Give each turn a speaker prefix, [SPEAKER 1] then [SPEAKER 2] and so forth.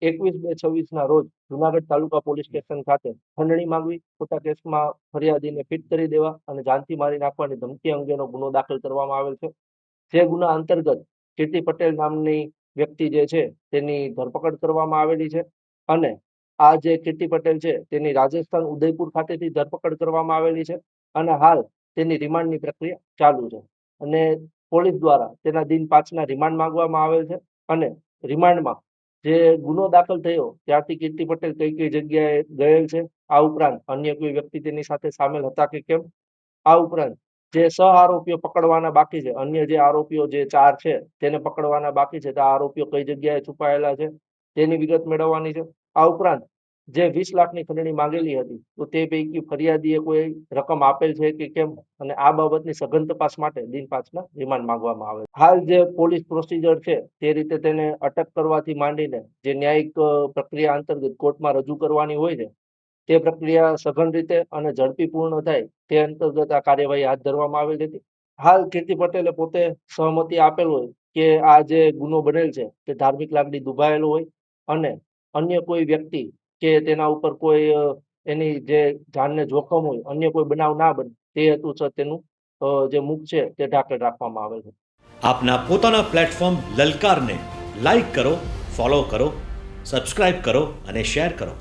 [SPEAKER 1] 21/2/26 રોજ જુનાગઢ તાલુકા police station ખાતે ખંડણી માંગવી, ખોટા કેસમાં ફરિયાદીને ફિટ કરી દેવા અને જાનથી મારી નાખવાની ધમકી અંગેનો ગુનો દાખલ કરવામાં આવેલ છે. જે ગુના અંતર્ગત કીર્તિ પટેલ નામની વ્યક્તિ જે છે તેની ધરપકડ કરવામાં આવેલી છે અને આ જે કીર્તિ પટેલ છે તેની રાજસ્થાન ઉદયપુર ખાતેથી ધરપકડ કરવામાં આવેલી છે અને હાલ તેની રિમાન્ડની પ્રક્રિયા ચાલુ છે અને પોલીસ દ્વારા તેના દિન 5ના રિમાન્ડ માંગવામાં આવેલ છે અને રિમાન્ડમાં જે ગુનો દાખલ થયો ત્યારથી કીર્તિ પટેલ કઈ જગ્યાએ ગયેલ છે, આ ઉપરાંત અન્ય કોઈ વ્યક્તિ તેની સાથે સામેલ હતા કે કેમ, આ ઉપરાંત જે સહ આરોપીઓ પકડવાના બાકી છે, અન્ય જે આરોપીઓ જે 4 છે તેને પકડવાના બાકી છે, તો આ આરોપીઓ કઈ જગ્યાએ છુપાયેલા છે તેની વિગત મેળવવાની છે. આ ઉપરાંત જે 20 લાખની ખંડણી માંગેલી હતી તો તે પૈકી ફરિયાદીએ કોઈ રકમ આપેલ છે કે કેમ અને આ બાબતની સઘન તપાસ માટે દિન 5ના રિમાન્ડ માંગવામાં આવે. હાલ જે પોલીસ પ્રોસિજર છે તે રીતે તેને અટક કરવાથી માંડીને જે ન્યાયિક પ્રક્રિયા અંતર્ગત કોર્ટમાં રજૂ કરવાની હોય છે તે પ્રક્રિયા સઘન રીતે અને ઝડપી પૂર્ણ થાય તે અંતર્ગત આ કાર્યવાહી હાથ ધરવામાં આવેલી હતી. હાલ કીર્તિ પટેલે પોતે સહમતિ આપેલ હોય કે આ જે ગુનો બનેલ છે તે ધાર્મિક લાગણી દુભાયેલો હોય અને અન્ય કોઈ વ્યક્તિ કે તેના ઉપર કોઈ એની જે જાનને જોખમ હોય, અન્ય કોઈ બનાવ ના બને તે હેતુસર તેનું જે મુખ છે તે ઢાંકણ રાખવામાં આવે છે.
[SPEAKER 2] આપના પોતાના પ્લેટફોર્મ લલકારને લાઈક કરો, ફોલો કરો, સબસ્ક્રાઇબ કરો અને શેર કરો.